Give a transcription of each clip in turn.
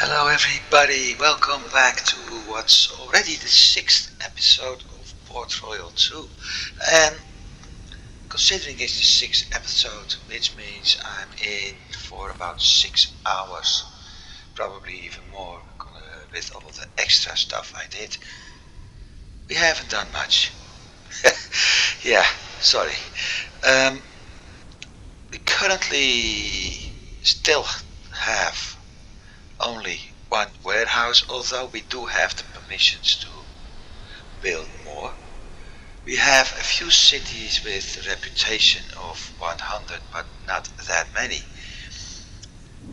Hello, everybody. Welcome back to what's already the sixth episode of Port Royal 2. And considering it's the sixth episode, which means I'm in for about 6 hours, probably even more with all the extra stuff I did. We haven't done much. Yeah, sorry. Um, we currently still have only one warehouse, although we do have the permissions to build more. We have a few cities with a reputation of 100, but not that many.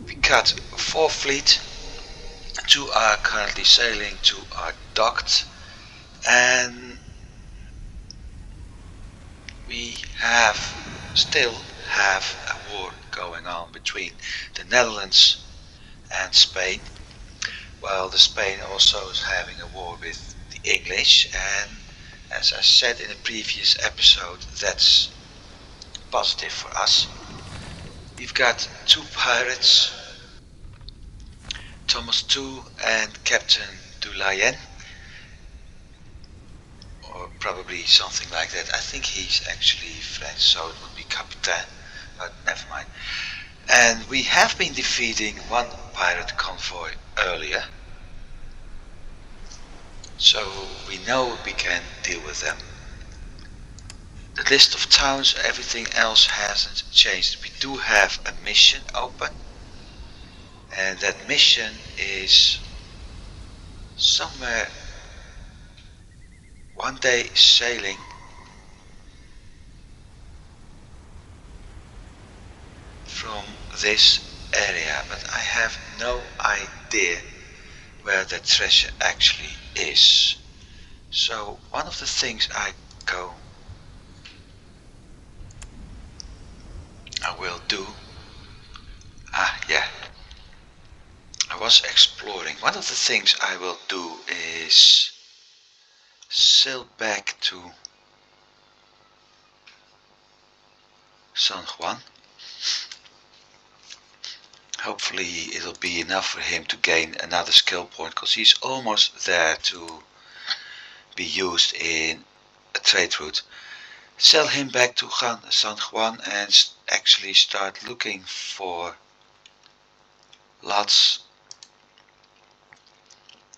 We cut 4 fleet, 2 are currently sailing, 2 are docked, and we still have a war going on between the Netherlands and Spain, while the Spain also is having a war with the English, and as I said in a previous episode, that's positive for us. We've got 2 pirates, Thomas II and Captain Dulayen, or probably something like that. I think he's actually French, so it would be Capitaine, but never mind. And we have been defeating one pirate convoy earlier, so we know we can deal with them. The list of towns, everything else hasn't changed. We do have a mission open, and that mission is somewhere one day sailing from this area, but I have no idea where the treasure actually is. So one of the things I will do, yeah, I was exploring. One of the things I will do is sail back to San Juan. Hopefully it'll be enough for him to gain another skill point, because he's almost there to be used in a trade route. Sell him back to San Juan and actually start looking for lots.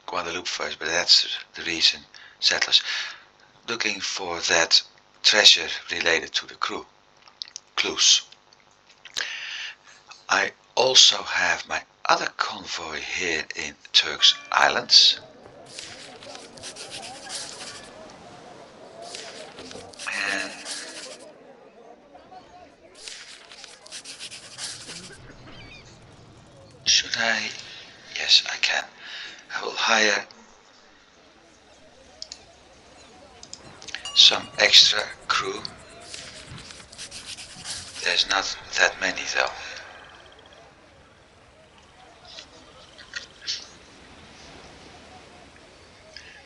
Guadeloupe first, but that's the reason. Settlers looking for that treasure related to the clues. I also have my other convoy here in Turks Islands, and should I? Yes, I can. I will hire some extra crew. There's not that many though.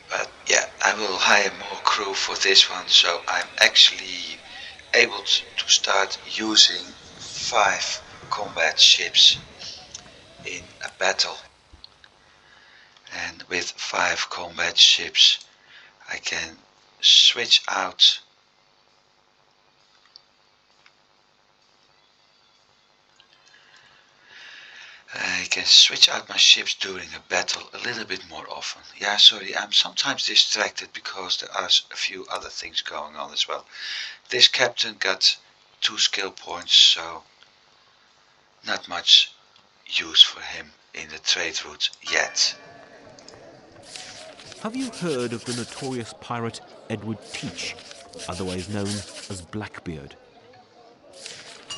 But yeah, I will hire more crew for this one, so I'm actually able to start using 5 combat ships in a battle. And with 5 combat ships, I can switch out my ships during a battle a little bit more often. Yeah, sorry, I'm sometimes distracted because there are a few other things going on as well. This captain got 2 skill points, so not much use for him in the trade route yet. Have you heard of the notorious pirate Edward Teach, otherwise known as Blackbeard?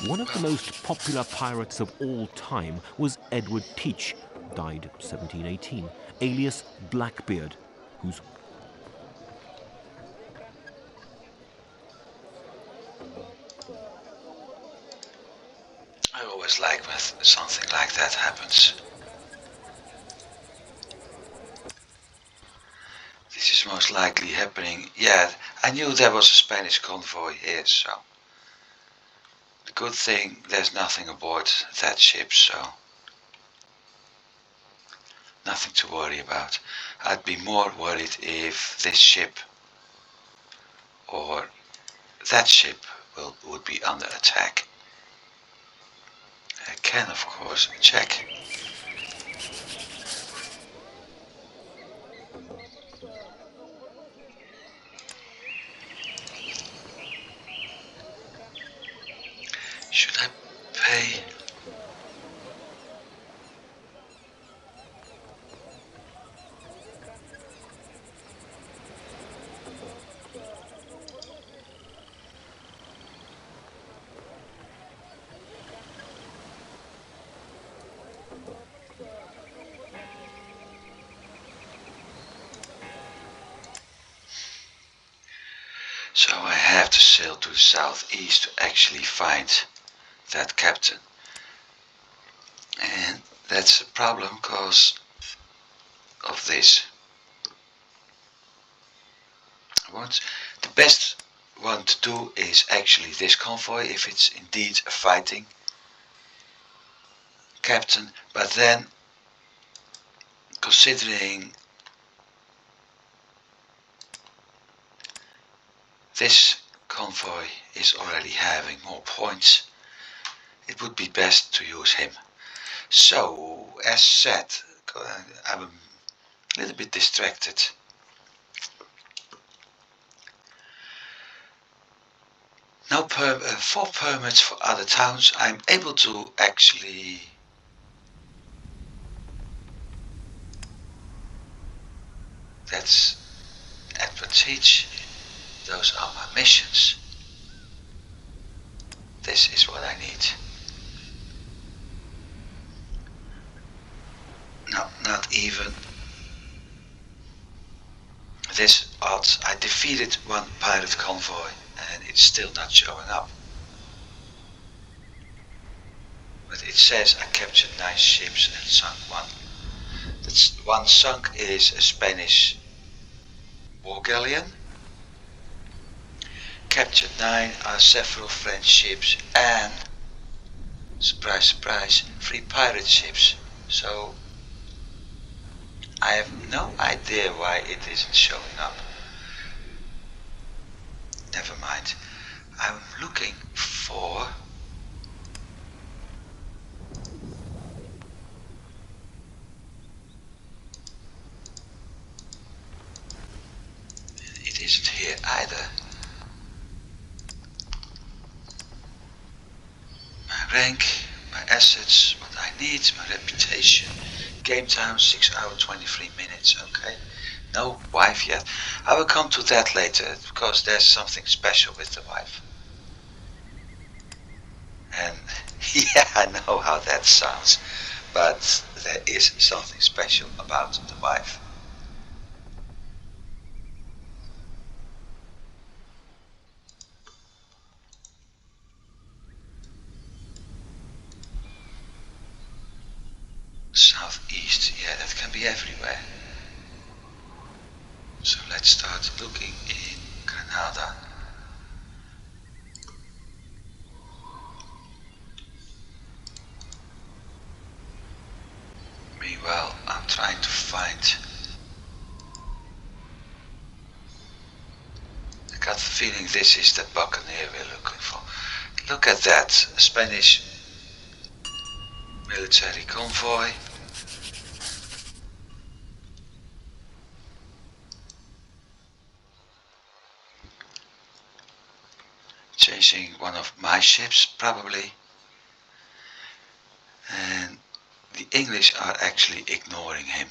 One of the most popular pirates of all time was Edward Teach, died 1718, alias Blackbeard, whose I always like when something like that happens. This is most likely happening. Yeah, I knew there was a Spanish convoy here, so the good thing there's nothing aboard that ship, so nothing to worry about. I'd be more worried if this ship or that ship would be under attack. I can of course check. Should I pay? So I have to sail to the southeast to actually find that captain. And that's a problem because of this. What the best one to do is actually this convoy if it's indeed a fighting captain, but then considering this convoy is already having more points, it would be best to use him. So as said, I'm a little bit distracted. Now for permits for other towns I'm able to actually that's advantage. Those are my missions. This is what I need. No, not even. This odds. I defeated one pirate convoy and it's still not showing up. But it says I captured 9 ships and sunk one. That's one sunk is a Spanish war galleon. Captured 9 are several French ships and, surprise surprise, 3 pirate ships. So I have no idea why it isn't showing up. Never mind. I'm looking for it isn't here either. My rank, my assets, what I need, my reputation. Game time 6 hours 23 minutes, okay. No wife yet. I will come to that later because there's something special with the wife. And yeah, I know how that sounds, but there is something special about the wife. Southeast, yeah, that can be everywhere. So let's start looking in Granada. Meanwhile, I'm trying to find. I got the feeling this is the buccaneer we're looking for. Look at that, a Spanish military convoy. Chasing one of my ships, probably. And the English are actually ignoring him.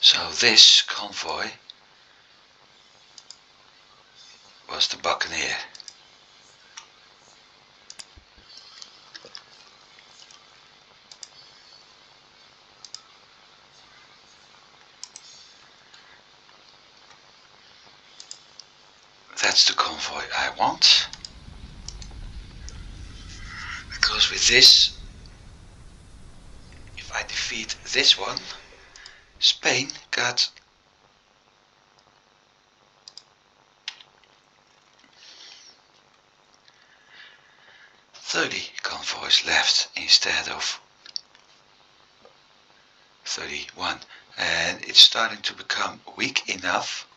So this convoy was the buccaneer. That's the convoy I want. Because with this, if I defeat this one, Spain got 30 convoys left instead of 31, and it's starting to become weak enough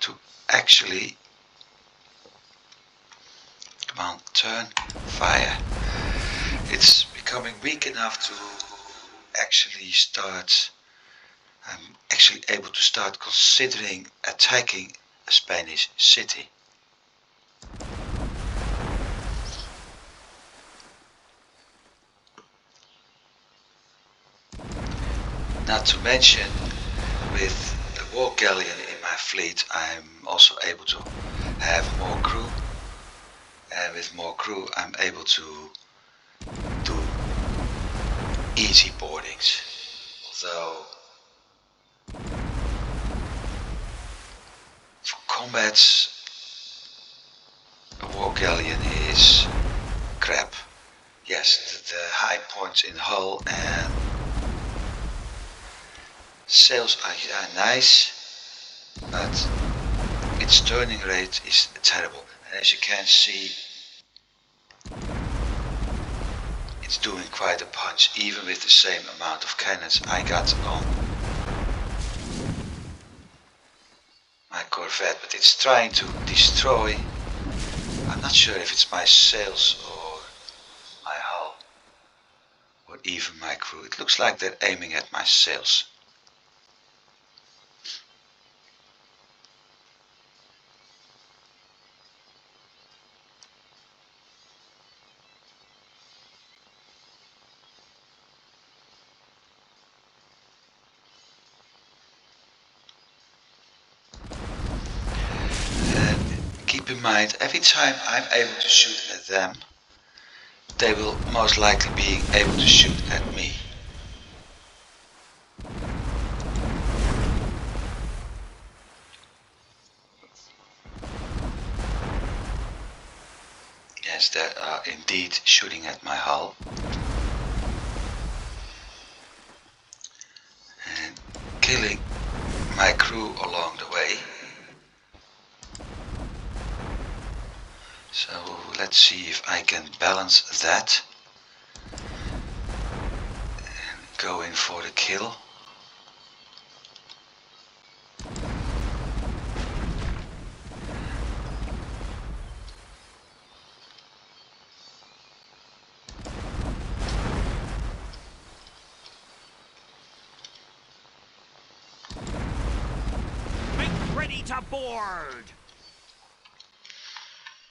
to actually, come on, turn, fire. It's becoming weak enough to actually start, I'm actually able to start considering attacking a Spanish city. Not to mention, with the war galleon in my fleet, I'm also able to have more crew, and with more crew I'm able to do easy boardings. Although for combats a war galleon is crap. Yes, the high points in hull and sails are nice, but its turning rate is terrible. And as you can see, it's doing quite a punch, even with the same amount of cannons I got on my Corvette, but it's trying to destroy, I'm not sure if it's my sails or my hull, or even my crew. It looks like they're aiming at my sails. Keep in mind, every time I'm able to shoot at them, they will most likely be able to shoot at me. Yes, they are indeed shooting at my hull. And killing my crew along the way. So let's see if I can balance that. And go in for the kill. Ready to board!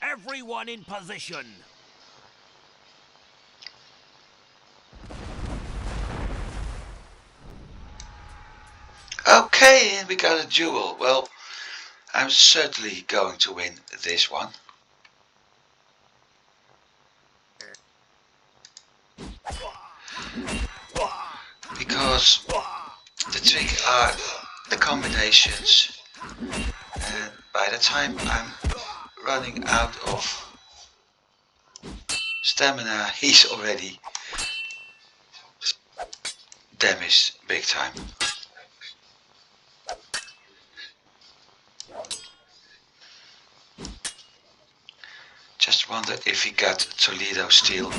Everyone in position! Okay, and we got a duel. Well, I'm certainly going to win this one. Because the trick are the combinations, and by the time I'm running out of stamina, he's already damaged big time. Just wonder if he got Toledo steel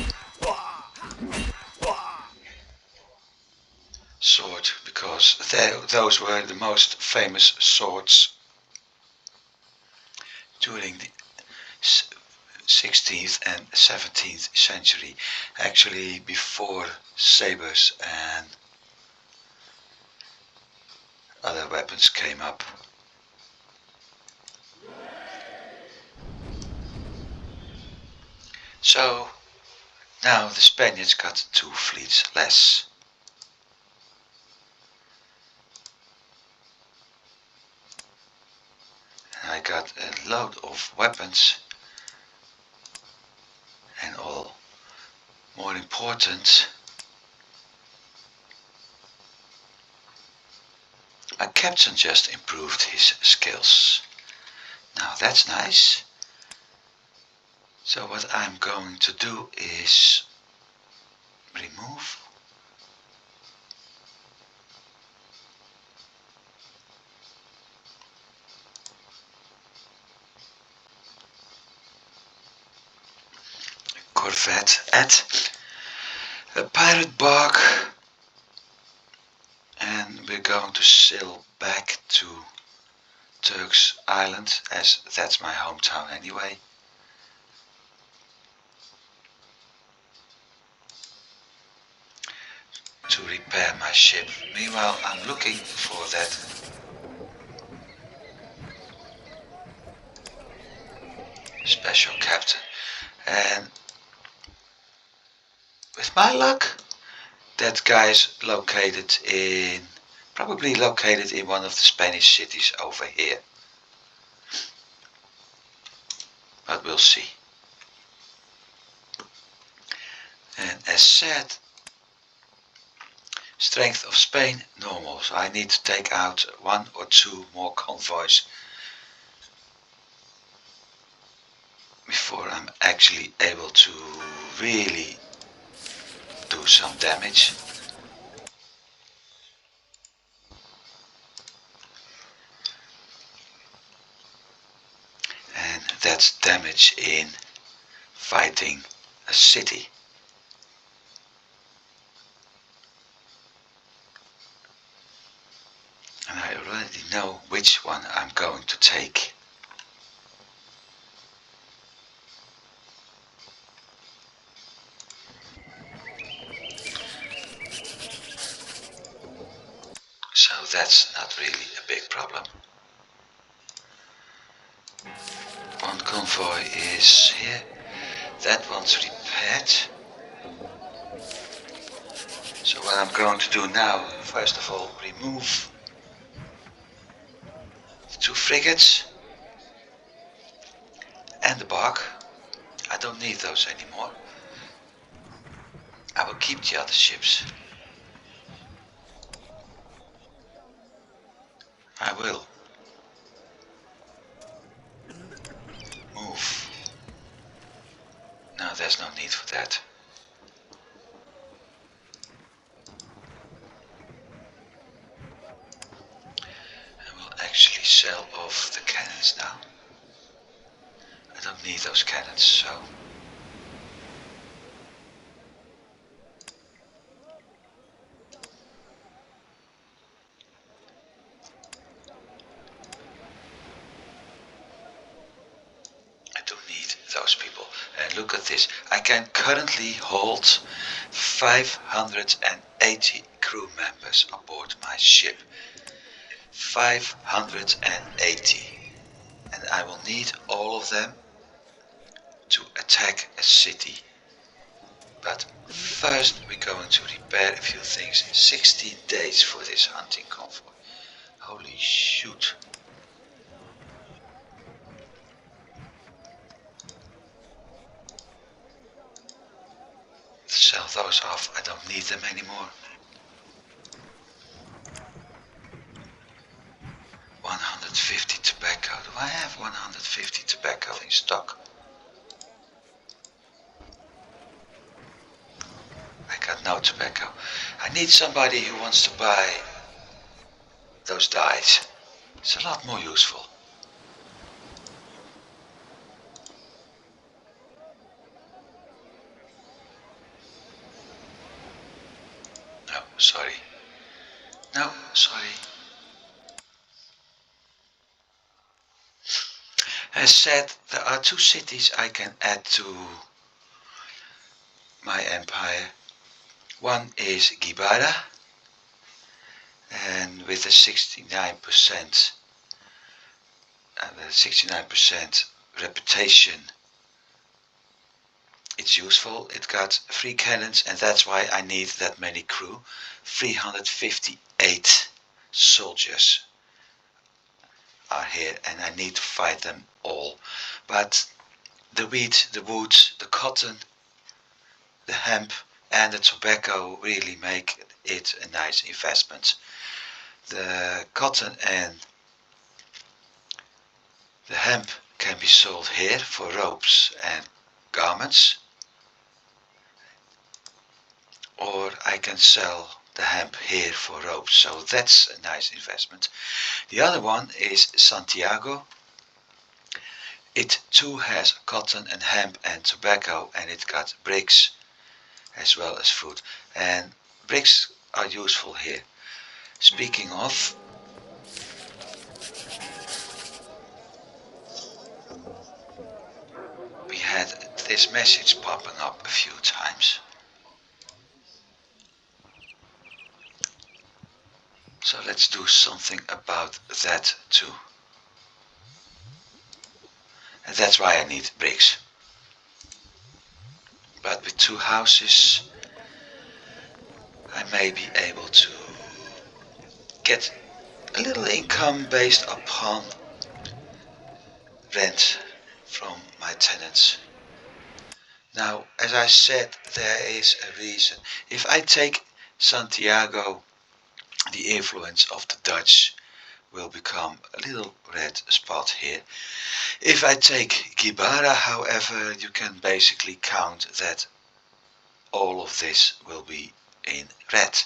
sword, because those were the most famous swords during the 16th and 17th century, actually before sabers and other weapons came up. So now the Spaniards got 2 fleets less. And I got a load of weapons and all. More important, my captain just improved his skills. Now that's nice. So what I'm going to do is remove corvette at a pirate bark, and we're going to sail back to Turk's Island, as that's my hometown anyway. To repair my ship. Meanwhile, I'm looking for that special captain, and with my luck, that guy's probably located in one of the Spanish cities over here. But we'll see. And as said, strength of Spain normal, so I need to take out 1 or 2 more convoys before I'm actually able to really do some damage. And that's damage in fighting a city. And I already know which one I'm going to take. So that's not really a big problem. One convoy is here. That one's repaired. So what I'm going to do now, first of all, remove the 2 frigates and the bark. I don't need those anymore. I will keep the other ships. I will move. No, there's no need for that. I will actually sell off the cannons now. I don't need those cannons, so I don't need those people. And look at this. I can currently hold 580 crew members aboard my ship. 580. And I will need all of them to attack a city. But first we're going to repair a few things. 16 days for this hunting convoy. Holy shoot. Sell those off. I don't need them anymore. 150 tobacco. Do I have 150 tobacco in stock? I got no tobacco. I need somebody who wants to buy those dyes. It's a lot more useful. No, sorry. No, sorry. As said, there are 2 cities I can add to my empire. One is Gibara, and with a 69% reputation, it's useful. It got 3 cannons, and that's why I need that many crew. 358 soldiers are here, and I need to fight them all. But the wheat, the wood, the cotton, the hemp and the tobacco really make it a nice investment. The cotton and the hemp can be sold here for ropes and garments, or I can sell the hemp here for ropes, so that's a nice investment. The other one is Santiago. It too has cotton and hemp and tobacco, and it got bricks as well as food. And bricks are useful here. Speaking of, we had this message popping up a few times. So let's do something about that too. And that's why I need bricks. But with 2 houses I may be able to get a little income based upon rent from my tenants. Now, as I said, there is a reason. If I take Santiago, the influence of the Dutch will become a little red spot here. If I take Gibara, however, you can basically count that all of this will be in red.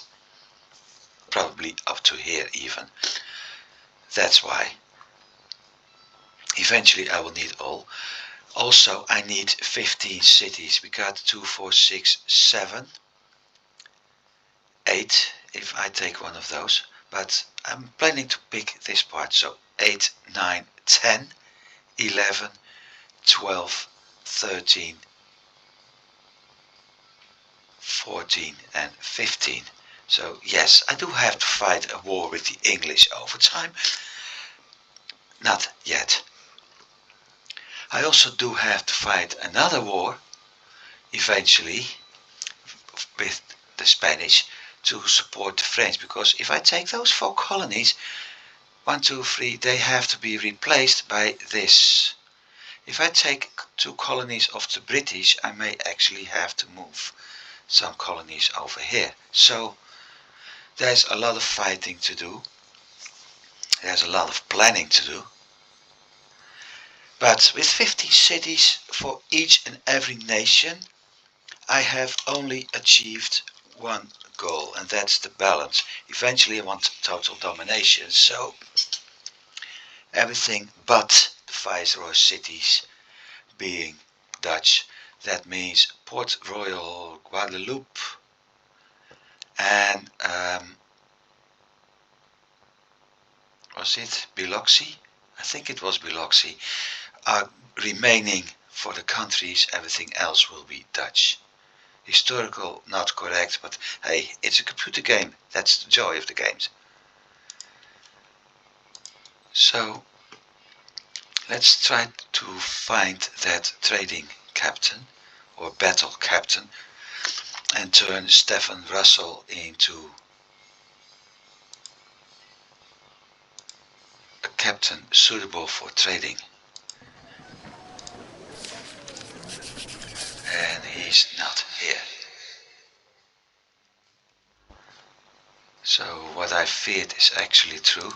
Probably up to here even. That's why. Eventually I will need all. Also I need 15 cities. We got 2, 4, 6, 7, 8 if I take one of those. But I'm planning to pick this part. So 8, 9, 10, 11, 12, 13, 14 and 15. So yes, I do have to fight a war with the English over time. Not yet. I also do have to fight another war eventually with the Spanish to support the French, because if I take those 4 colonies, 1, 2, 3, they have to be replaced by this. If I take 2 colonies of the British, I may actually have to move some colonies over here. So there's a lot of fighting to do. There's a lot of planning to do. But with 15 cities for each and every nation, I have only achieved one goal, and that's the balance. Eventually I want total domination, so everything but the Viceroy cities being Dutch. That means Port Royal, Guadeloupe, and was it Biloxi? I think it was Biloxi. Are remaining for the countries. Everything else will be Dutch. Historical, not correct, but hey, it's a computer game. That's the joy of the games. So let's try to find that trading captain or battle captain and turn Stephen Russell into a captain suitable for trading. And he's not here. So what I feared is actually true.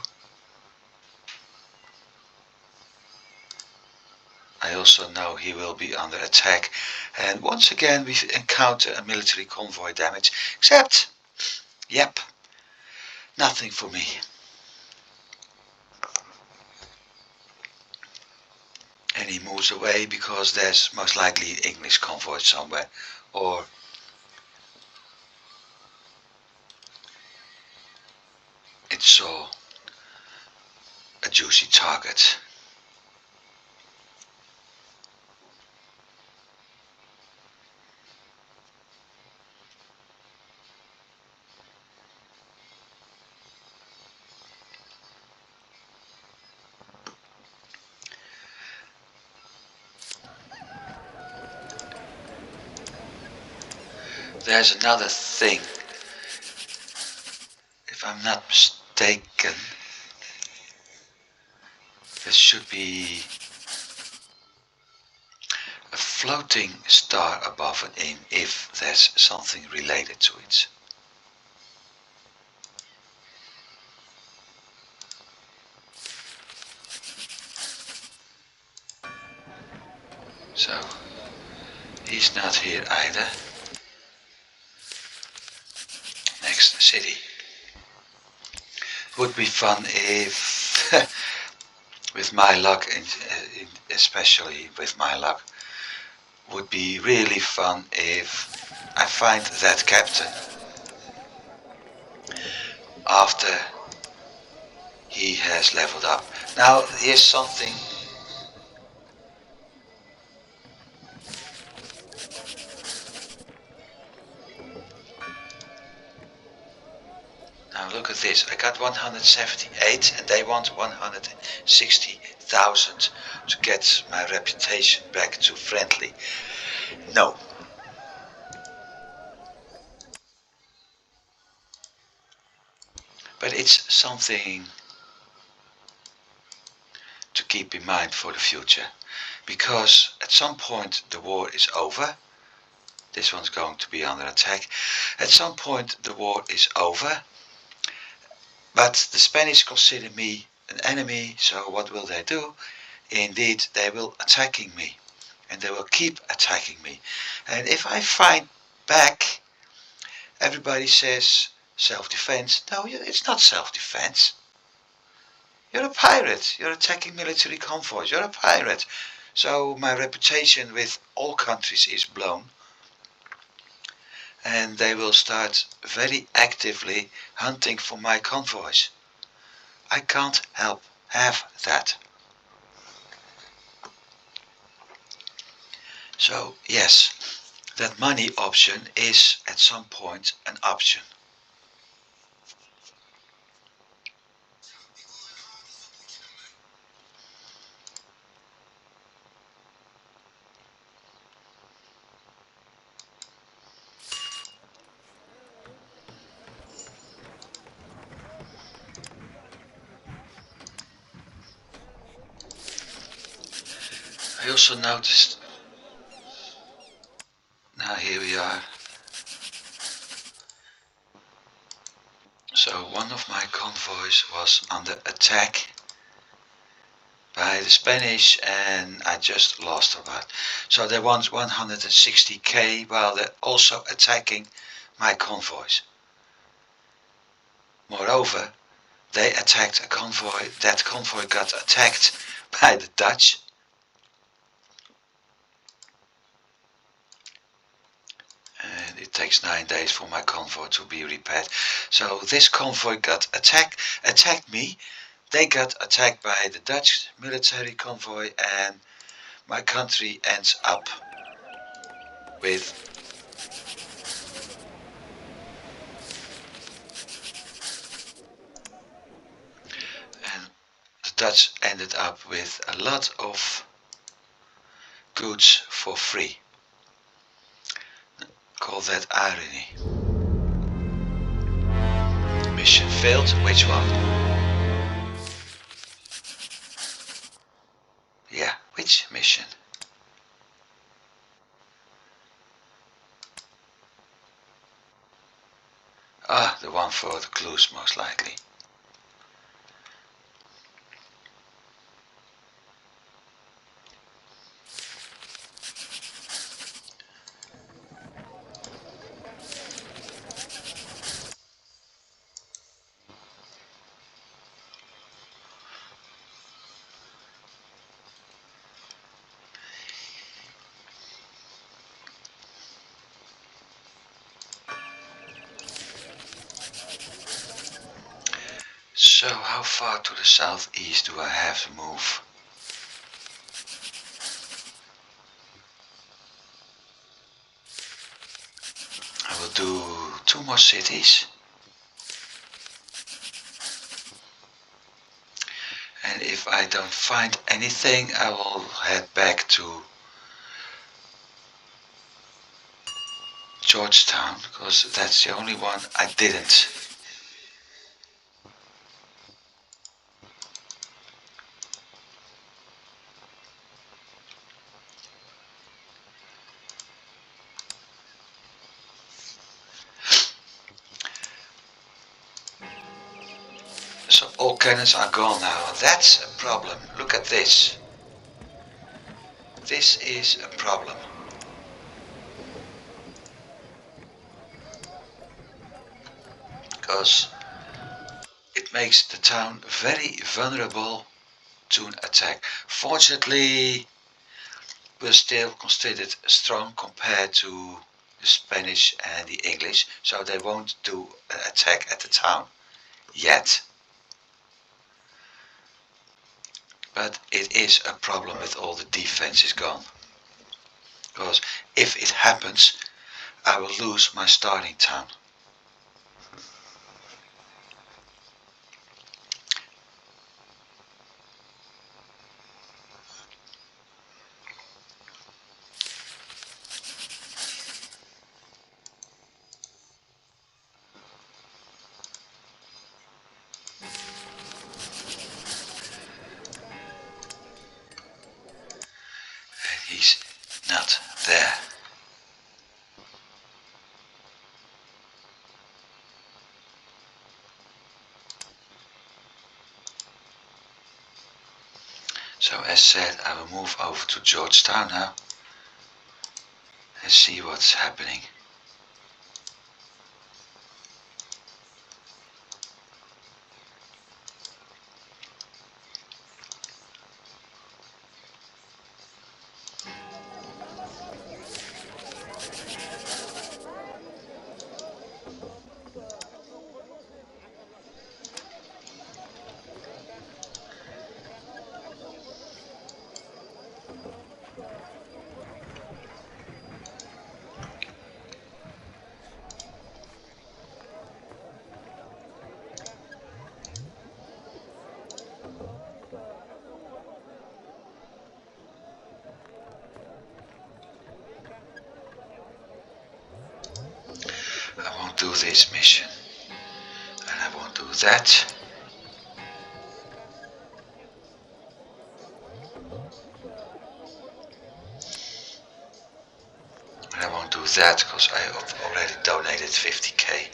I also know he will be under attack, and once again we encounter a military convoy damage, except, yep, nothing for me. And he moves away because there's most likely an English convoy somewhere, or it saw a juicy target. There's another thing, if I'm not mistaken, there should be a floating star above an inn if there's something related to it. So he's not here either. Next city. Would be fun if with my luck, especially with my luck, would be really fun if I find that captain after he has leveled up. Now here's something. Now look at this. I got 178 and they want 160,000 to get my reputation back to friendly. No. But it's something to keep in mind for the future. Because at some point the war is over. This one's going to be under attack. At some point the war is over. But the Spanish consider me an enemy, so what will they do? Indeed, they will attacking me. And they will keep attacking me. And if I fight back, everybody says self-defense. No, it's not self-defense. You're a pirate. You're attacking military convoys. You're a pirate. So my reputation with all countries is blown. And they will start very actively hunting for my convoys. I can't have that. So yes, that money option is at some point an option. I also noticed, now here we are. So one of my convoys was under attack by the Spanish and I just lost about. So they want 160k while they're also attacking my convoys. Moreover, they attacked a convoy. That convoy got attacked by the Dutch. And it takes 9 days for my convoy to be repaired. So this convoy got attacked me. They got attacked by the Dutch military convoy and my country ends up with and the Dutch ended up with a lot of goods for free. Call that irony. Mission failed. Which one? Yeah, which mission? Ah, the one for the clues most likely. So how far to the southeast do I have to move? I will do 2 more cities. And if I don't find anything, I will head back to Georgetown, because that's the only one I didn't. So all cannons are gone now. That's a problem. Look at this. This is a problem. Because it makes the town very vulnerable to an attack. Fortunately, we're still considered strong compared to the Spanish and the English, so they won't do an attack at the town yet. But it is a problem with all the defenses gone. Because if it happens, I will lose my starting town. And he's not there. So as said, I will move over to Georgetown now and see what's happening. I won't do this mission. And I won't do that. And I won't do that because I have already donated 50k.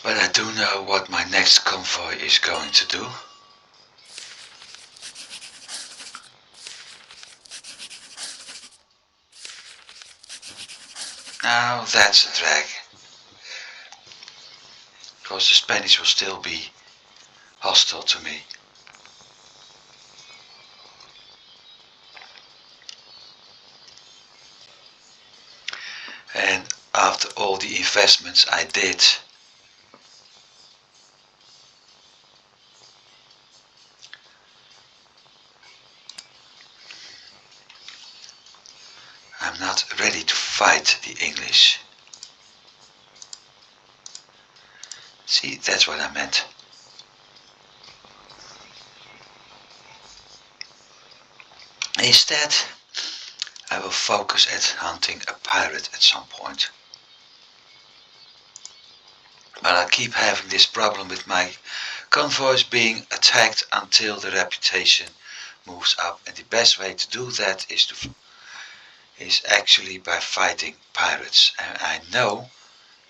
But I do know what my next convoy is going to do. Now that's a drag. Because the Spanish will still be hostile to me. And after all the investments I did, I'm not ready to fight the English. See, that's what I meant. Instead, I will focus at hunting a pirate at some point. But I keep having this problem with my convoys being attacked until the reputation moves up, and the best way to do that is actually by fighting pirates. And I know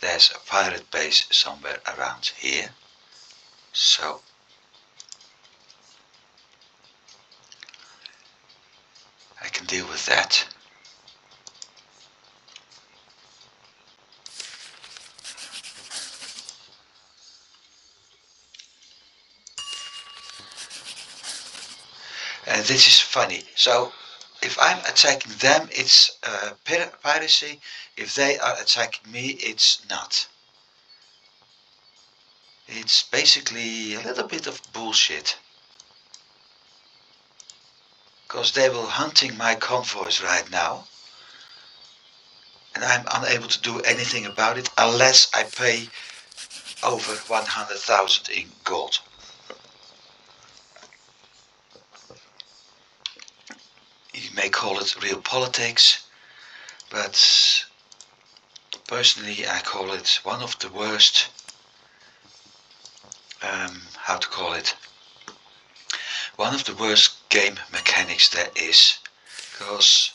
there's a pirate base somewhere around here, so I can deal with that. And this is funny. So if I'm attacking them, it's piracy. If they are attacking me, it's not. It's basically a little bit of bullshit. Because they will hunting my convoys right now. And I'm unable to do anything about it unless I pay over 100,000 in gold. You may call it real politics, but personally I call it one of the worst, how to call it, one of the worst game mechanics there is, because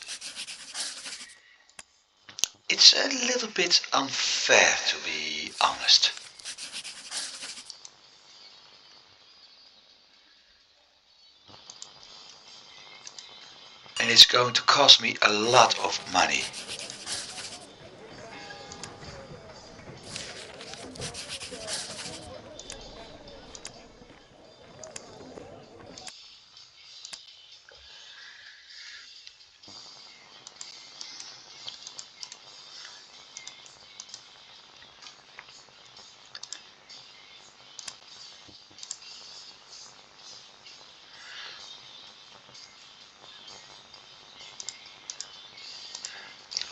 it's a little bit unfair, to be honest. and it's going to cost me a lot of money.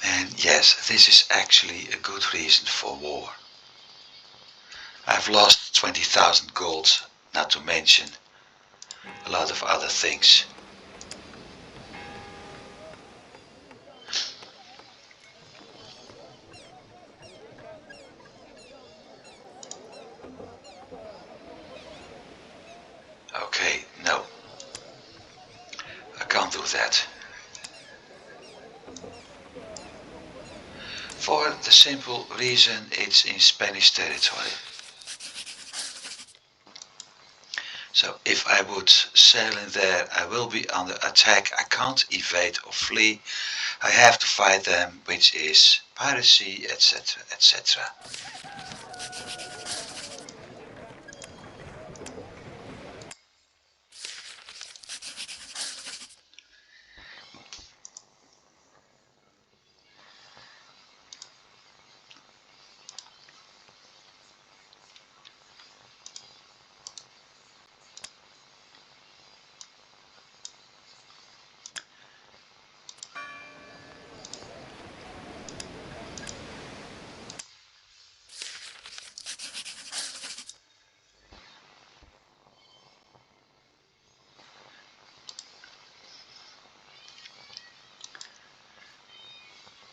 And yes, this is actually a good reason for war. I've lost 20,000 gold, not to mention a lot of other things. Okay, no, I can't do that. For the simple reason it's in Spanish territory. So if I would sail in there, I will be under attack. I can't evade or flee. I have to fight them, which is piracy, etc., etc.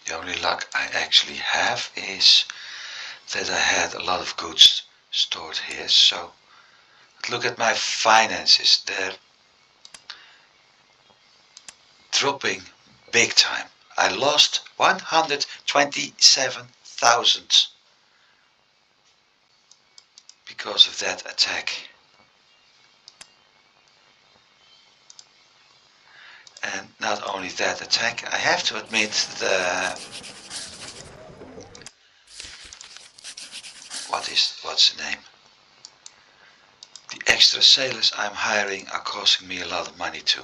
The only luck I actually have is that I had a lot of goods stored here. So look at my finances. They're dropping big time. I lost 127,000 because of that attack. And not only that attack, I have to admit what's the name? The extra sailors I'm hiring are costing me a lot of money too.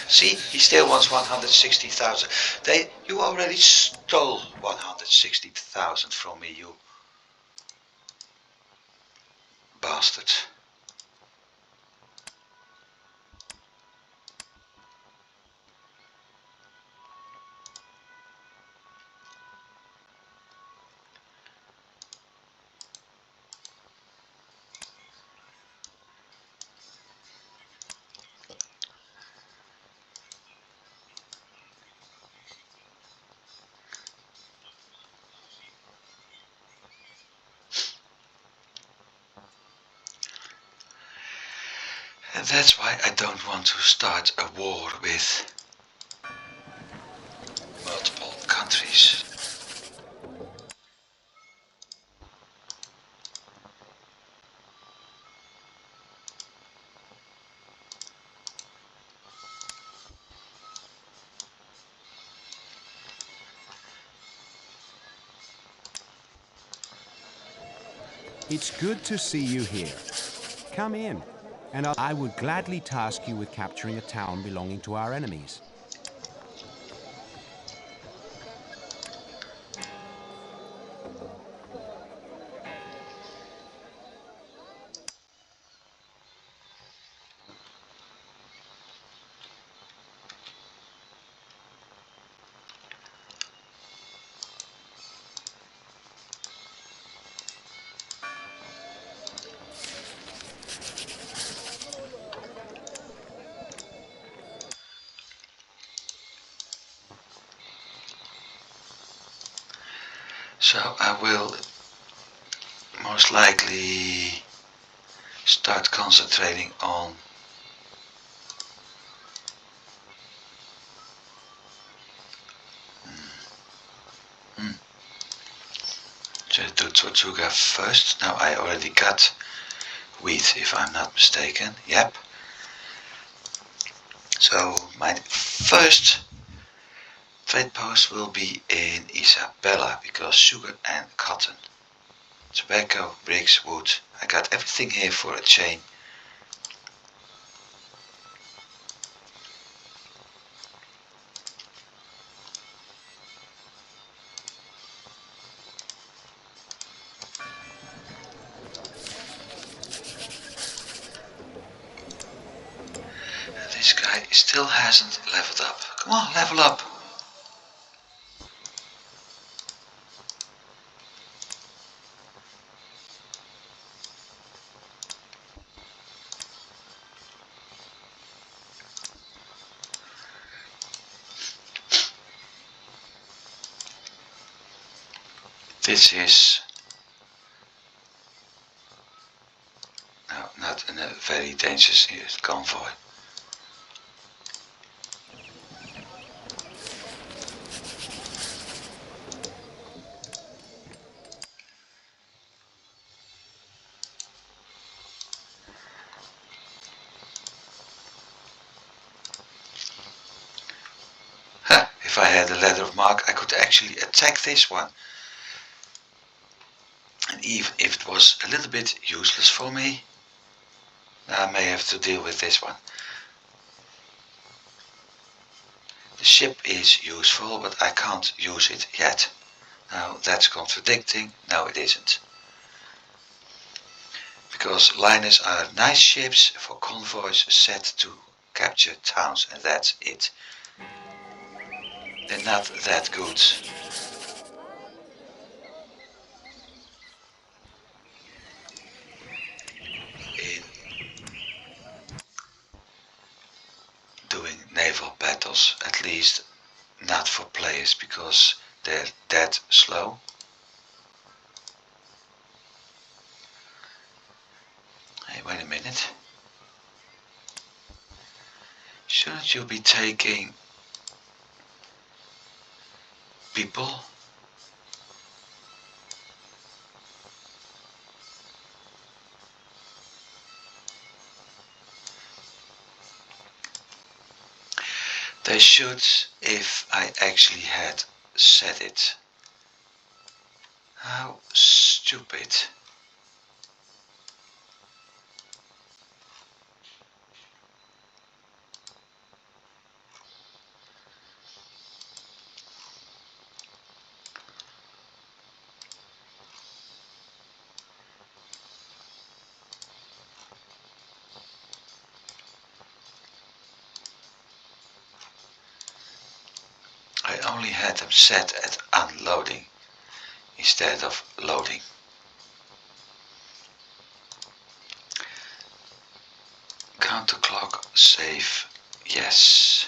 See, he still wants 160,000. You already stole 160,000 from me, you bastard. And that's why I don't want to start a war with multiple countries. It's good to see you here. Come in, and I would gladly task you with capturing a town belonging to our enemies. So I will most likely start concentrating on to do Tortuga first. Now I already got wheat, if I'm not mistaken. Yep. So my first trade post will be in Isabella, because sugar and cotton, tobacco, bricks, wood, I got everything here for a chain. This guy still hasn't leveled up. Come on, level up. This is no, not in a very dangerous convoy. If I had a ladder of mark, I could actually attack this one. And even if it was a little bit useless for me, I may have to deal with this one. The ship is useful, but I can't use it yet. Now that's contradicting. No, it isn't. Because liners are nice ships for convoys set to capture towns, and that's it. They're not that good in doing naval battles, at least not for players, because they're that slow. Hey, wait a minute. Shouldn't you be taking people? They should, if I actually had said it. How stupid. I only had them set at unloading instead of loading. Counterclock, save, yes.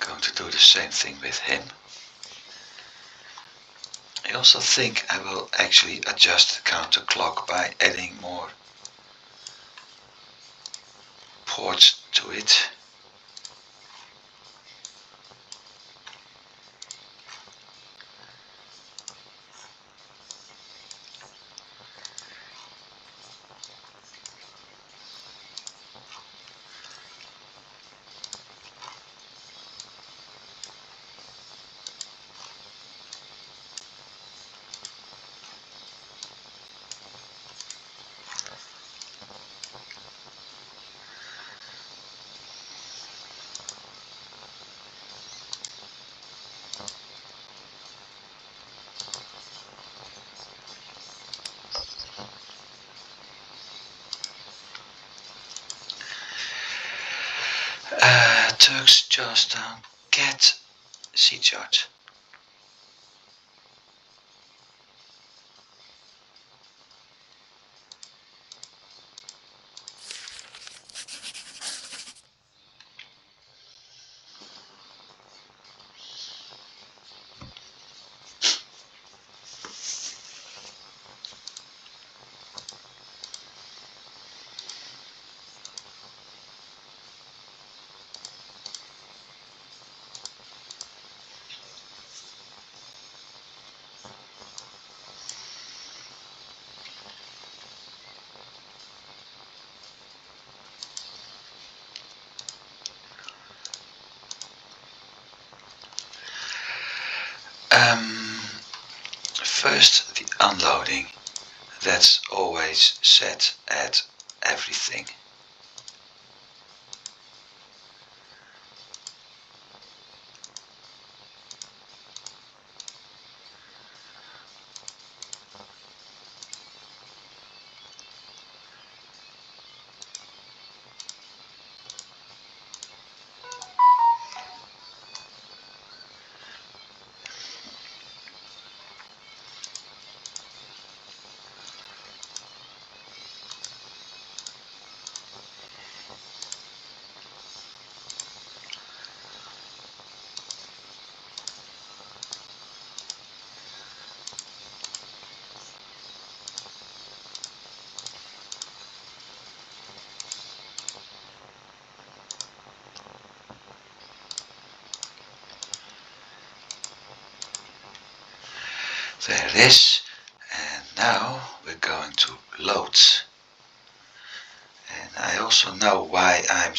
Going to do the same thing with him. I also think I will actually adjust the counterclock by adding more ports to it. Turks Georgetown, get sea chart. First, the unloading. That's always set at everything. There it is. And now we're going to load. And I also know why I'm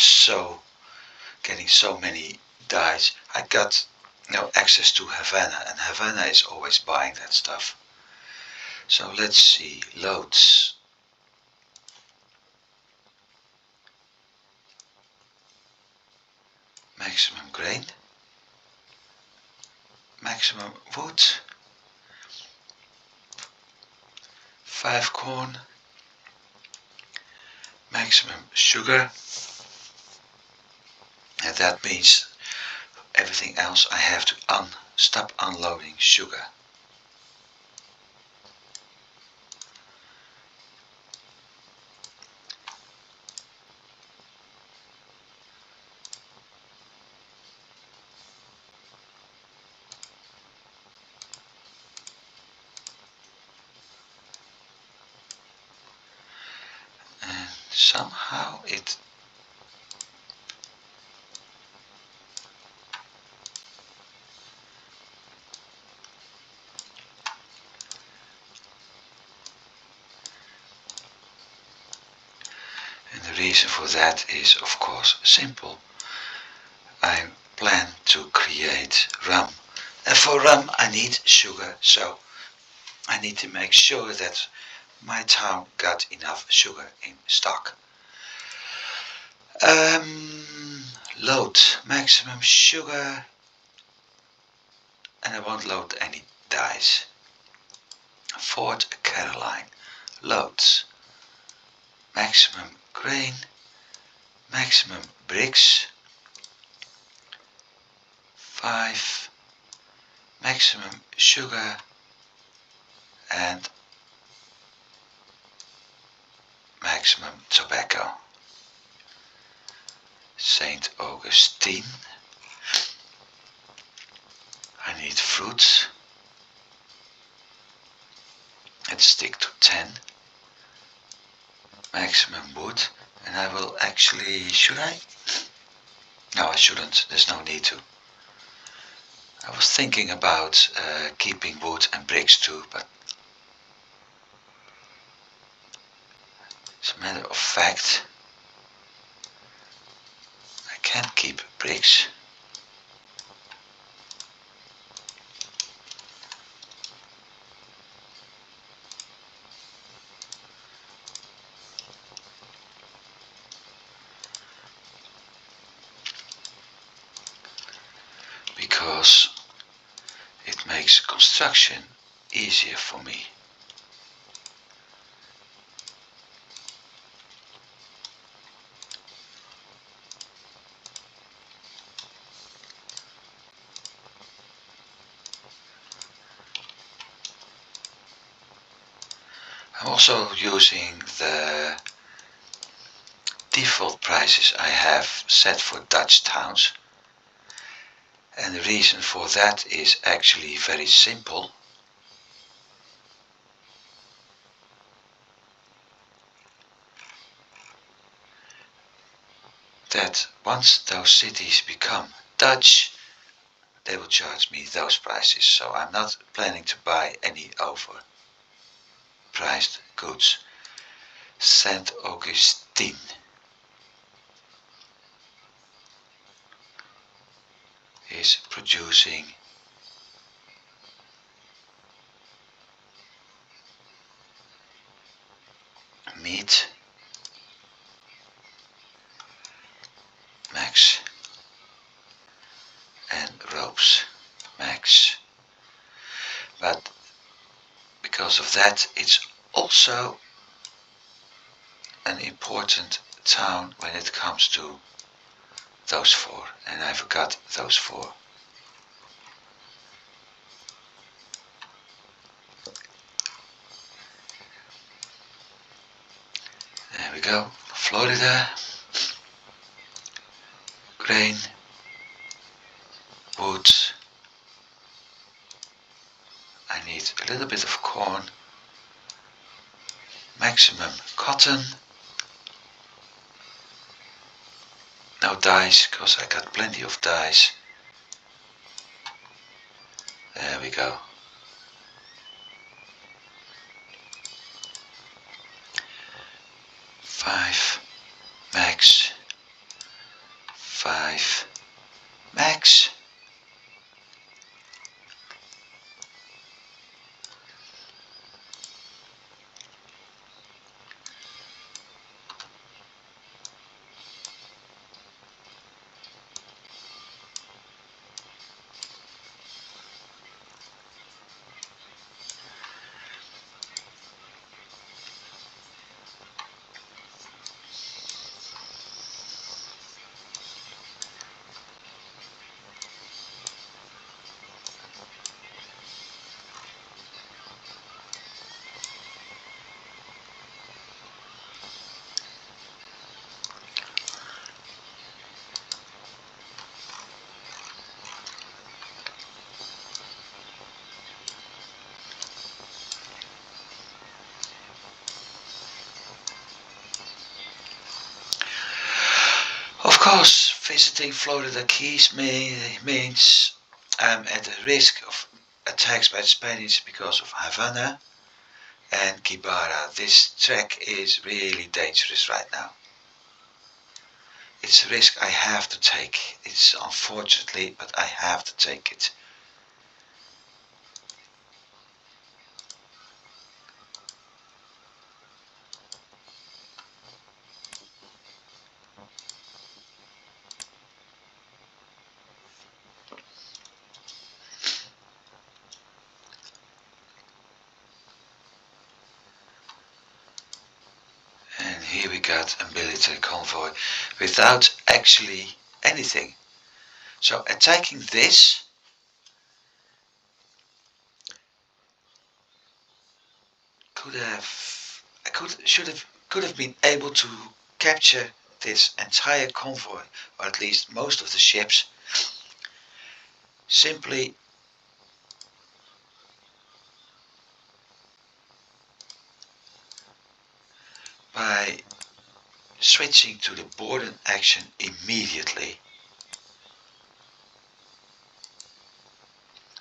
getting so many dice. I got no access to Havana, and Havana is always buying that stuff. So let's see, loads. Maximum grain, maximum wood, 5 corn, maximum sugar, and that means everything else I have to stop unloading sugar. And somehow it and the reason for that is of course simple. I plan to create rum, and for rum I need sugar, so I need to make sure that my town got enough sugar in stock. Load maximum sugar, and I won't load any dice. Fort Caroline, loads maximum grain, maximum bricks, 5, maximum sugar, and maximum tobacco. Saint Augustine, I need fruits. Let's stick to 10. Maximum wood, and I will actually, should I? No, I shouldn't, there's no need to. I was thinking about keeping wood and bricks too, but as a matter of fact, I can't keep bricks. Because it makes construction easier for me. I'm also using the default prices I have set for Dutch towns, and the reason for that is actually very simple. That once those cities become Dutch, they will charge me those prices, so I'm not planning to buy any overpriced goods. Saint Augustine is producing meat, max, and ropes, max. But because of that, it's also an important town when it comes to those four, and I forgot those four. There we go. Florida, grain, wood. I need a little bit of corn, maximum cotton, no dyes because I got plenty of dyes. There we go. 5 max, 5 max. Of course, visiting Florida Keys means I'm at the risk of attacks by the Spaniards because of Havana and Kibara. This track is really dangerous right now. It's a risk I have to take. It's unfortunately, but I have to take it. And here we got a military convoy without actually anything. So attacking this could have been able to capture this entire convoy, or at least most of the ships, simply by switching to the boarding action immediately,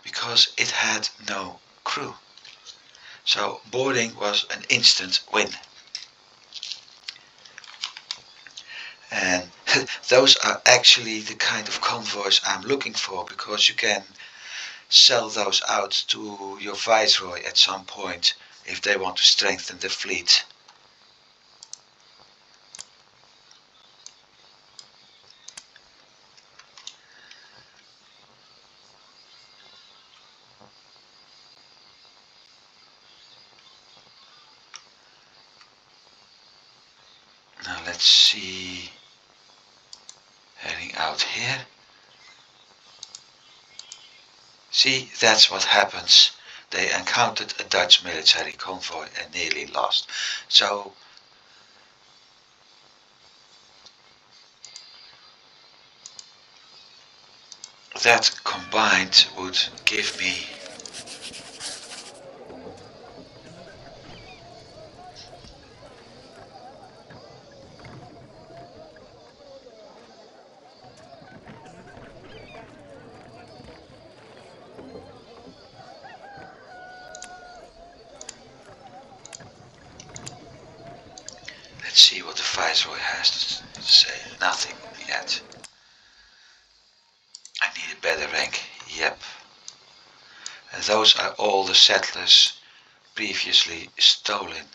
because it had no crew. So boarding was an instant win. And those are actually the kind of convoys I'm looking for, because you can sell those out to your viceroy at some point if they want to strengthen the fleet. Now let's see, heading out here. See, that's what happens. They encountered a Dutch military convoy and nearly lost. So that combined would give me let's see what the viceroy has to say. Nothing yet. I need a better rank. Yep. And those are all the settlers previously stolen.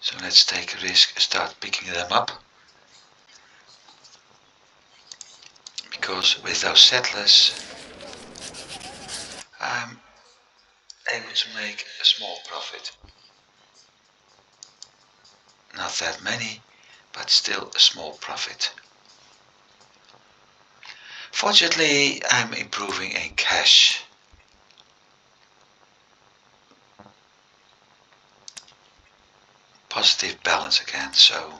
So let's take a risk and start picking them up. Because with those settlers I'm able to make a small profit. Not that many, but still a small profit. Fortunately, I'm improving in cash. Positive balance again, so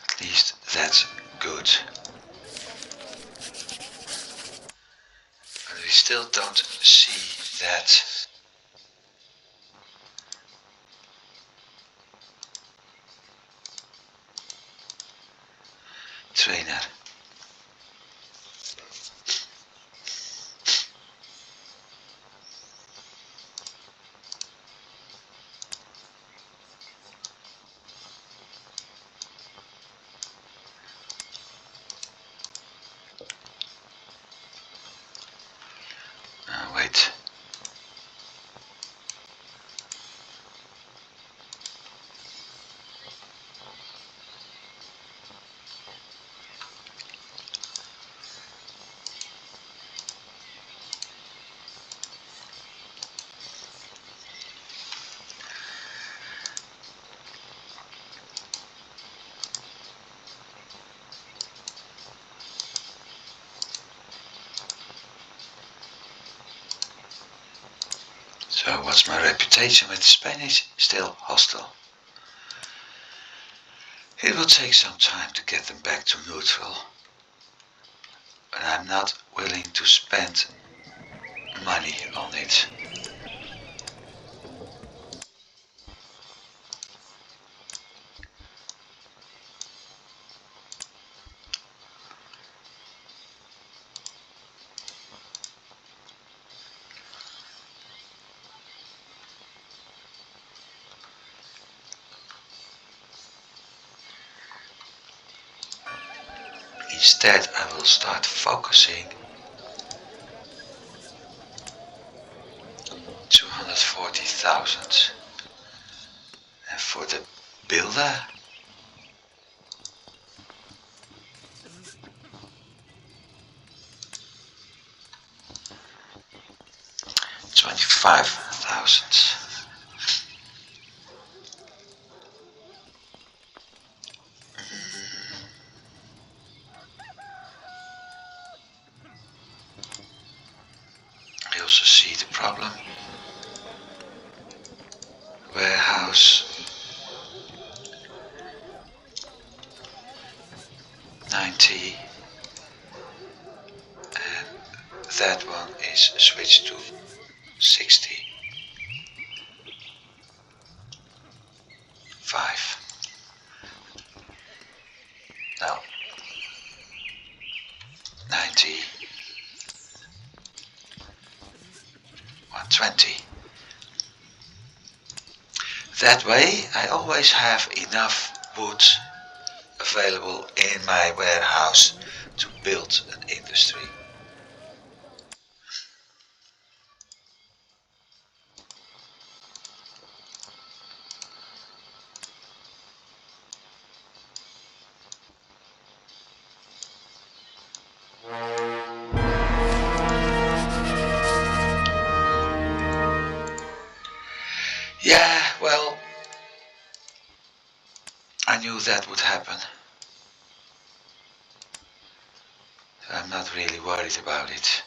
at least that's good. But we still don't see that trainer. Wait. So what's my reputation with the Spanish? Still hostile. It will take some time to get them back to neutral, but I'm not willing to spend money on it. Instead, I will start focusing 240,000. And for the builder, 25,000. I also see the problem. Warehouse 90, and that one is switched to 65. No, 90, 120. That way I always have enough wood available in my warehouse to build an industry. Yeah, well, I knew that would happen. I'm not really worried about it.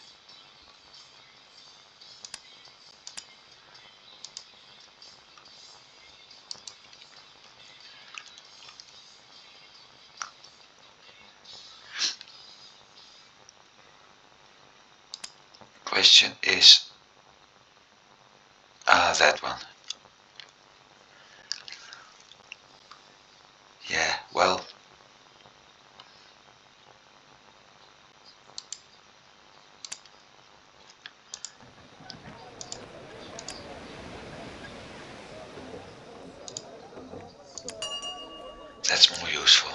Question is, that one. Yeah, well, that's more useful.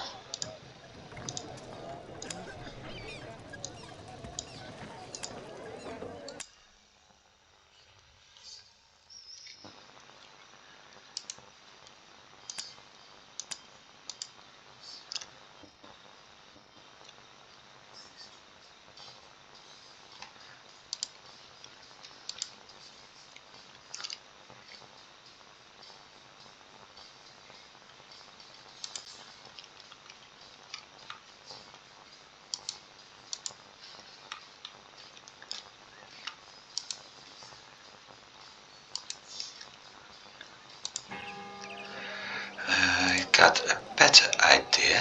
got a better idea.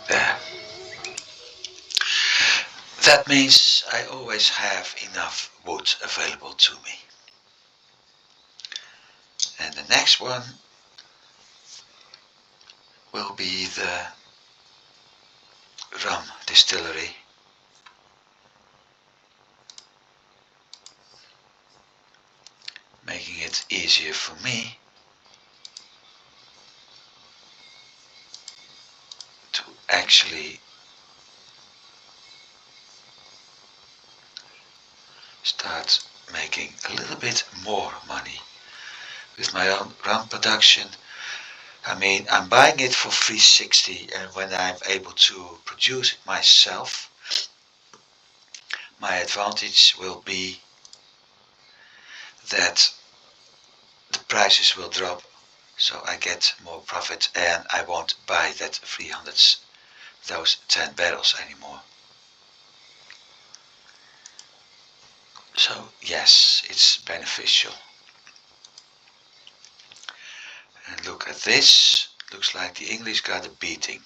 There. That means I always have enough wood available to me. And the next one will be the rum distillery. Making it easier for me to actually start making a little bit more money with my own rum production. I mean, I'm buying it for 360, and when I'm able to produce it myself, my advantage will be that the prices will drop, so I get more profit, and I won't buy that 300, those 10 barrels anymore. So yes, it's beneficial. And look at this, looks like the English got a beating.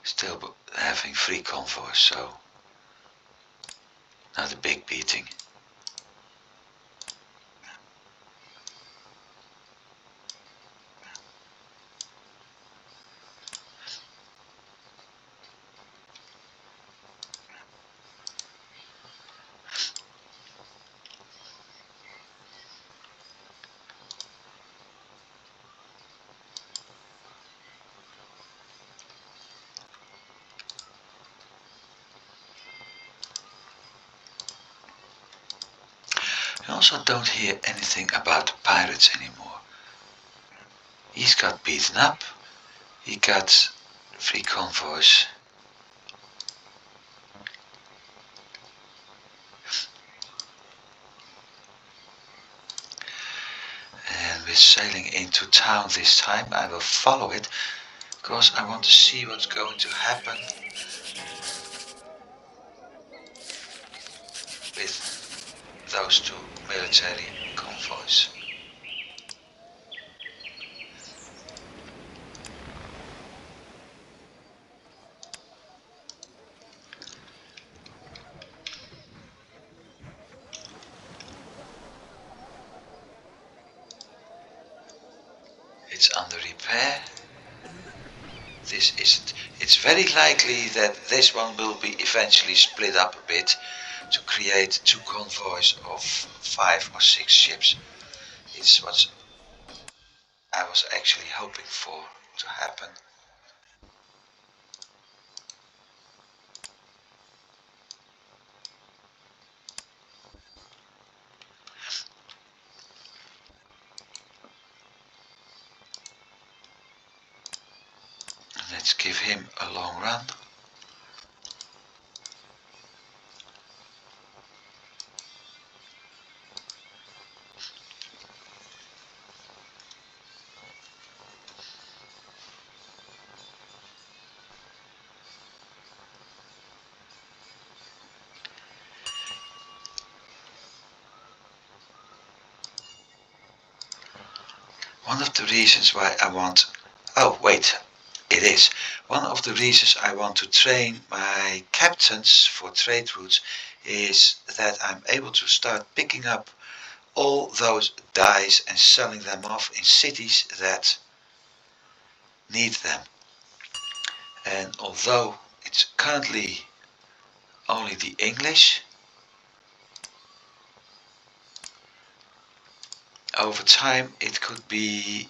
Still having 3 convoys, so not a big beating. I also don't hear anything about the pirates anymore. He's got beaten up, he got 3 convoys. And we're sailing into town this time. I will follow it because I want to see what's going to happen with those 2 military convoys. It's under repair. It's very likely that this one will be eventually split up a bit to create 2 convoys of 5 or 6 ships. It's what I was actually hoping for to happen. Let's give him a long run. One of the reasons why I want... Oh, wait. It is. One of the reasons I want to train my captains for trade routes is that I'm able to start picking up all those dyes and selling them off in cities that need them. And although it's currently only the English, over time it could be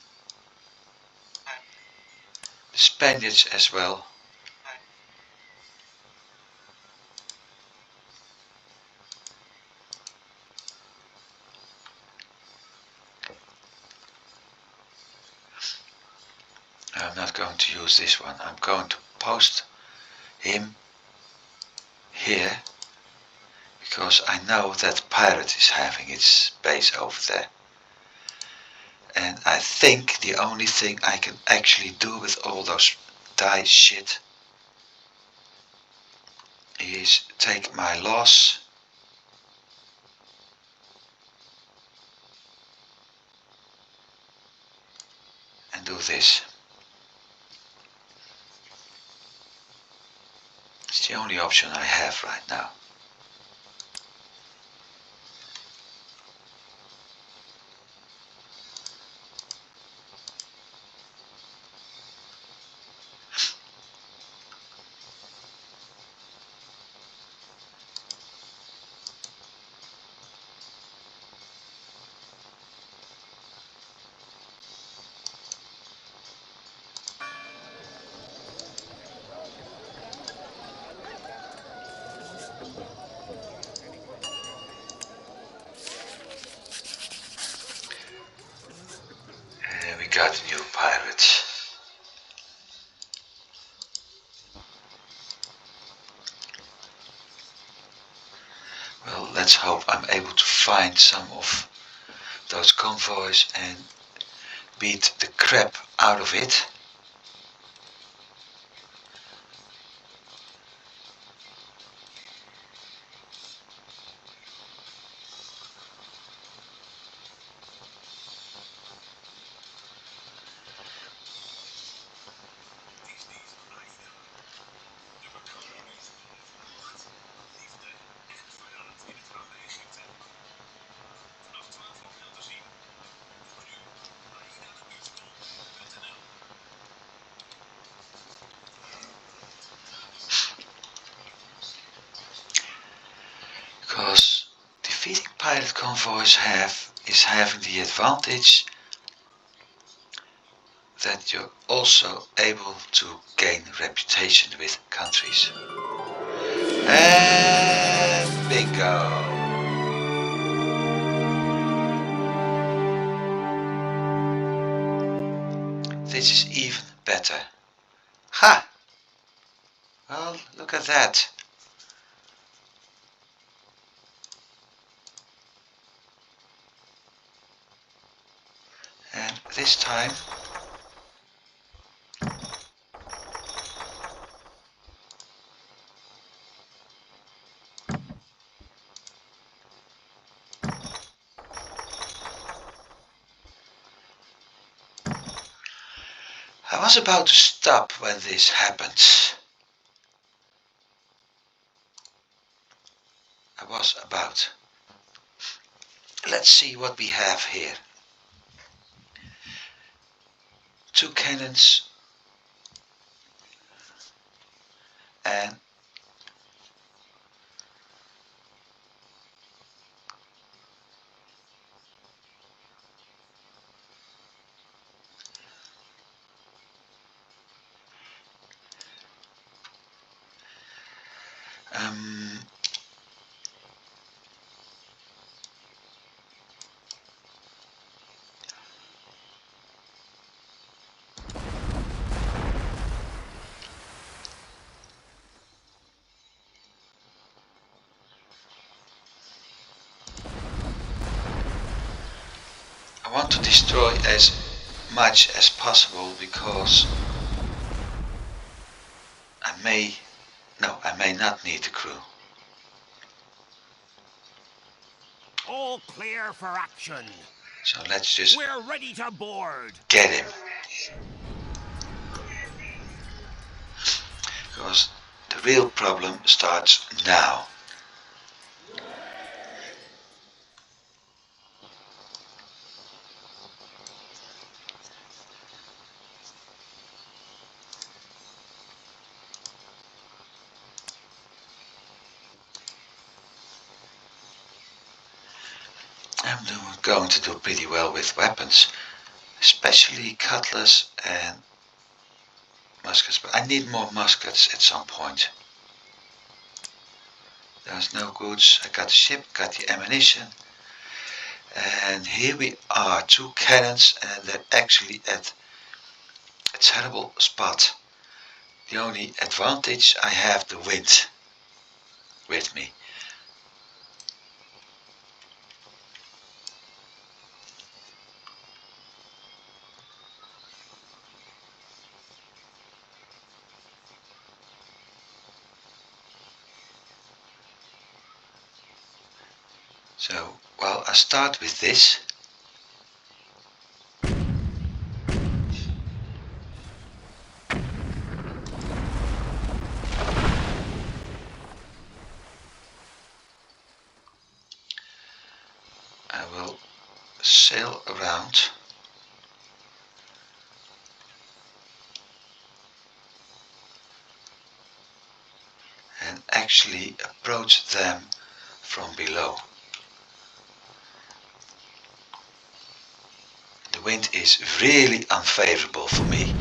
the Spaniards as well. going to use this one. I'm going to post him here because I know that pirate is having its base over there. And I think the only thing I can actually do with all those die shit is take my loss and do this. It's the only option I have right now. We got a new pirate. Well, let's hope I'm able to find some of those convoys and beat the crap out of it. Because defeating pirate convoys is having the advantage that you're also able to gain reputation with countries. And bingo! This is even better. Ha! Well, look at that. And this time I was about to stop when this happened. I was about. Let's see what we have here. 2 cannons and I want to destroy as much as possible because I may not need the crew. All clear for action. So let's just We're ready to board. get him. Because the real problem starts now. I'm going to do pretty well with weapons, especially cutlass and muskets, but I need more muskets at some point. There's no goods. I got the ship, got the ammunition, and here we are, 2 cannons, and they're actually at a terrible spot. The only advantage I have the wind with me. So, well, I start with this. I will sail around and actually approach them from below. The wind is really unfavorable for me.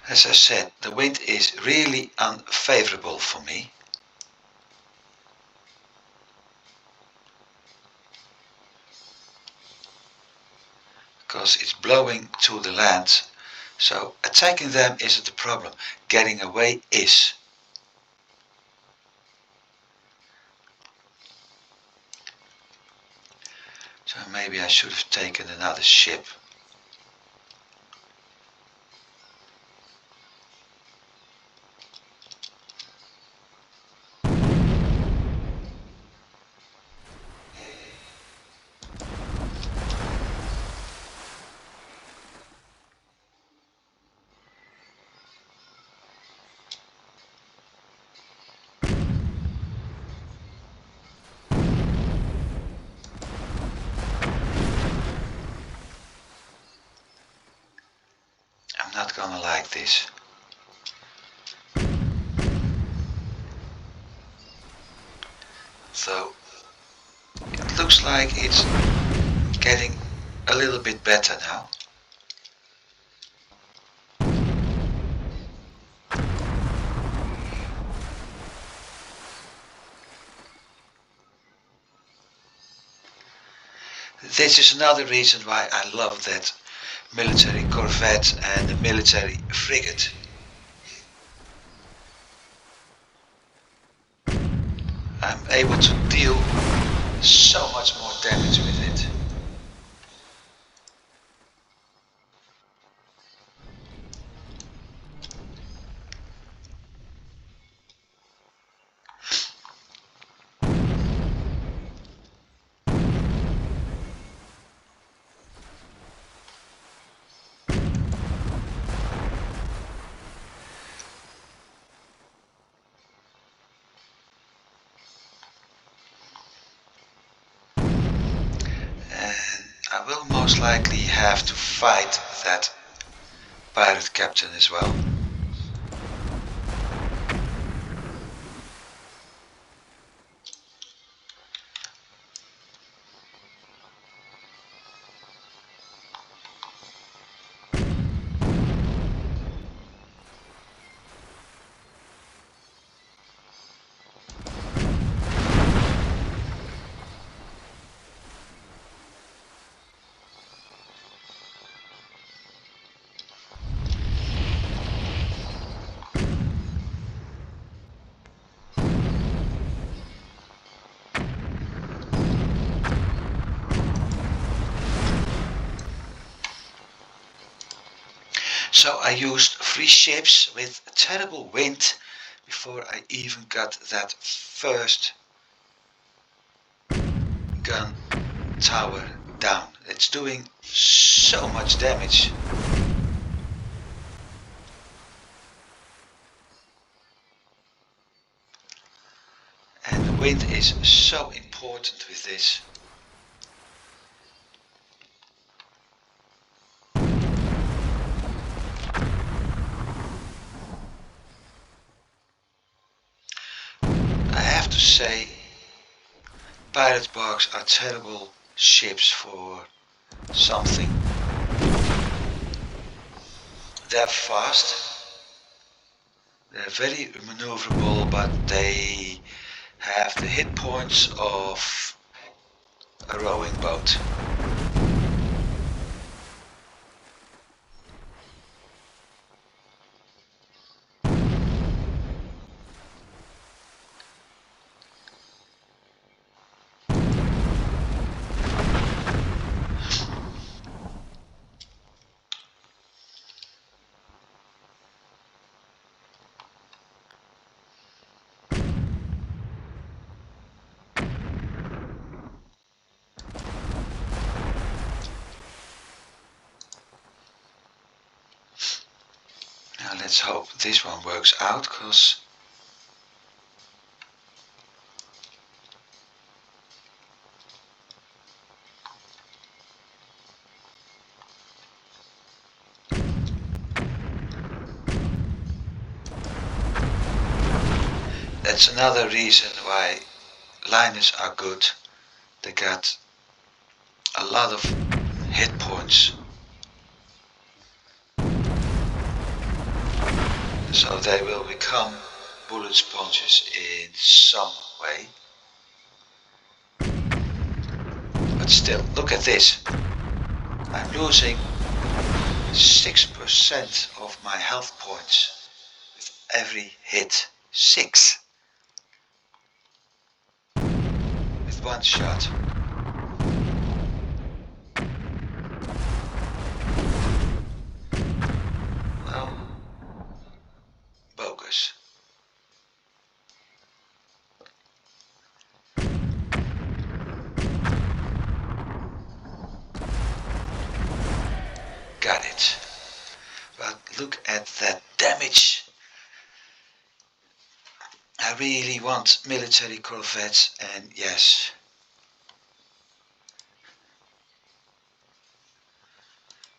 As I said, the wind is really unfavorable for me. Because it's blowing to the land. So attacking them isn't a problem. Getting away is. So maybe I should have taken another ship. I'm not gonna like this. So it looks like it's getting a little bit better now. This is another reason why I love that military corvette and the military frigate. I'm able to deal so much more damage with it. And I will most likely have to fight that pirate captain as well. So I used 3 ships with a terrible wind before I even got that first gun tower down. It's doing so much damage. And the wind is so important with this. I have to say, pirate barks are terrible ships for something they're fast. They're very maneuverable, but they have the hit points of a rowing boat. Now let's hope this one works out, because that's another reason why liners are good. They got a lot of hit points, so they will become bullet sponges in some way. But still, look at this. I'm losing 6% of my health points with every hit. 6 with one shot. Well, bogus. Got it. But look at that damage. I really want military corvettes, and yes.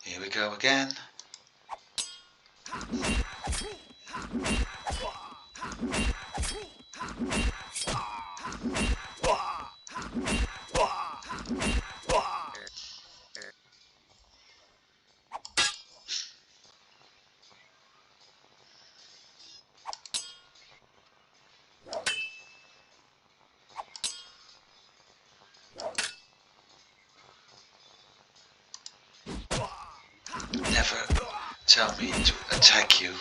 Here we go again. Never tell me to attack you.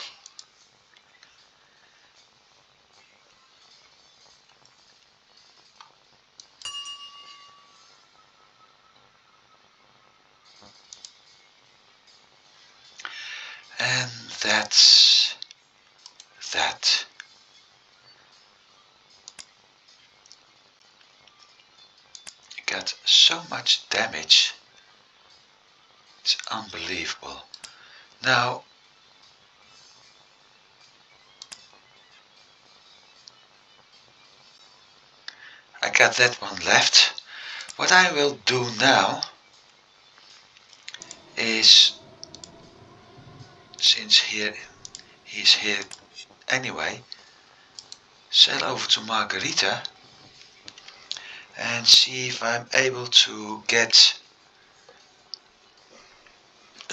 And that's that. You got so much damage. It's unbelievable. Now, I got that one left. What I will do now is, since he's here anyway, sail over to Margarita and see if I'm able to get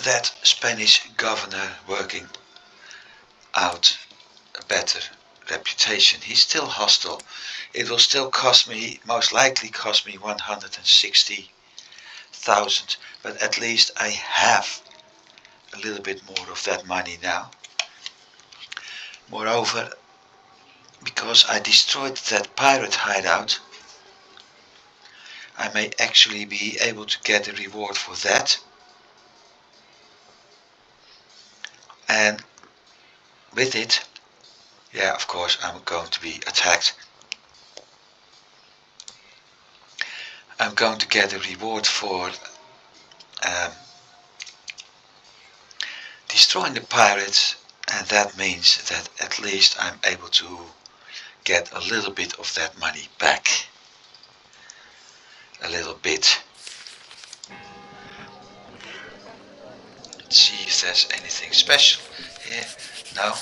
that Spanish governor working out a better reputation. He's still hostile. It will still cost me, most likely cost me 160,000, but at least I have a little bit more of that money now. Moreover, because I destroyed that pirate hideout, I may actually be able to get a reward for that. And with it, yeah, of course, I'm going to be attacked. I'm going to get a reward for destroying the pirates, and that means that at least I'm able to get a little bit of that money back. A little bit. Let's see if there's anything special here. No.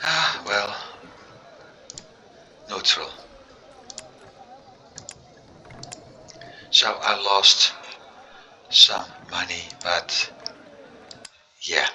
Ah, well, neutral. lost some money, but yeah.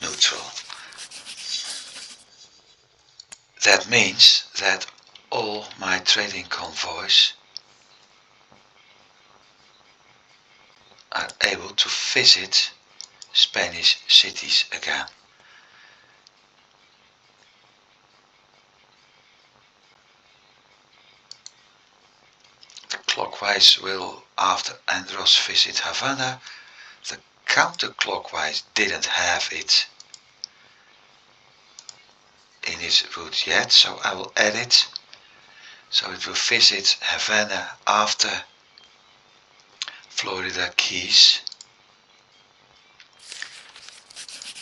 Neutral. That means that all my trading convoys are able to visit Spanish cities again. The clockwise will, after Andros visit Havana, the counterclockwise didn't have it in its route yet, so I will add it. So it will visit Havana after Florida Keys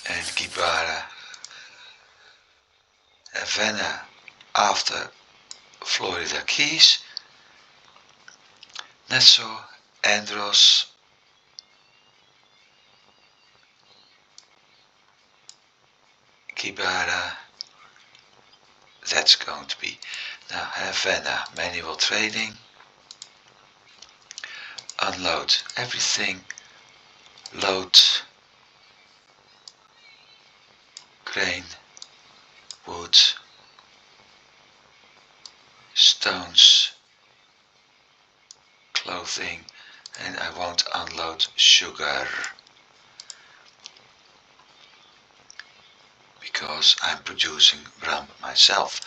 and Gibara. Havana after Florida Keys, Nassau, Andros, Gibara. That's going to be now Havana manual trading. Unload everything, load grain, wood, stones, clothing, and I won't unload sugar because I'm producing rum myself.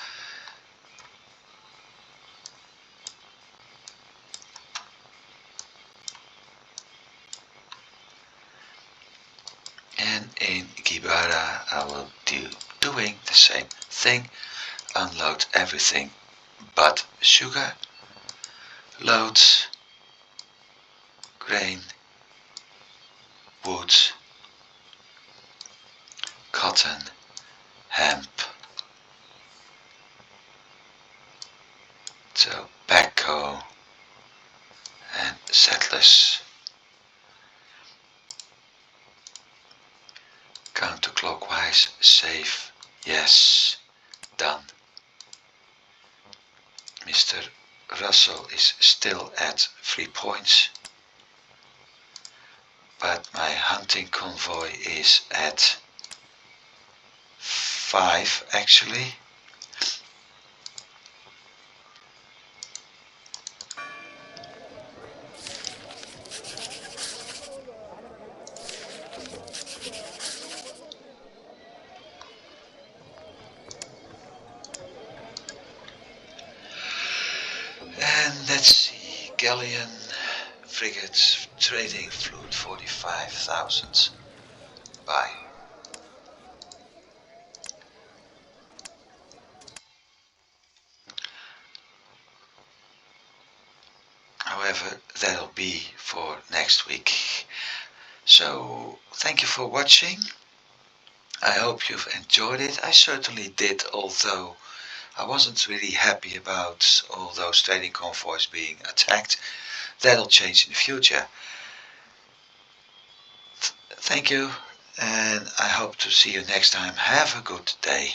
And in Gibara I will doing the same thing, unload everything but sugar, load grain, wood, cotton, hemp, tobacco and settlers. Counterclockwise, save, yes, done. Mr. Russell is still at 3 points, but my hunting convoy is at 5 actually. And let's see, galleon, frigates, trading fleet 45,000. Bye. However, that'll be for next week. So, thank you for watching. I hope you've enjoyed it. I certainly did, although I wasn't really happy about all those trading convoys being attacked. That'll change in the future. Thank you, and I hope to see you next time. Have a good day.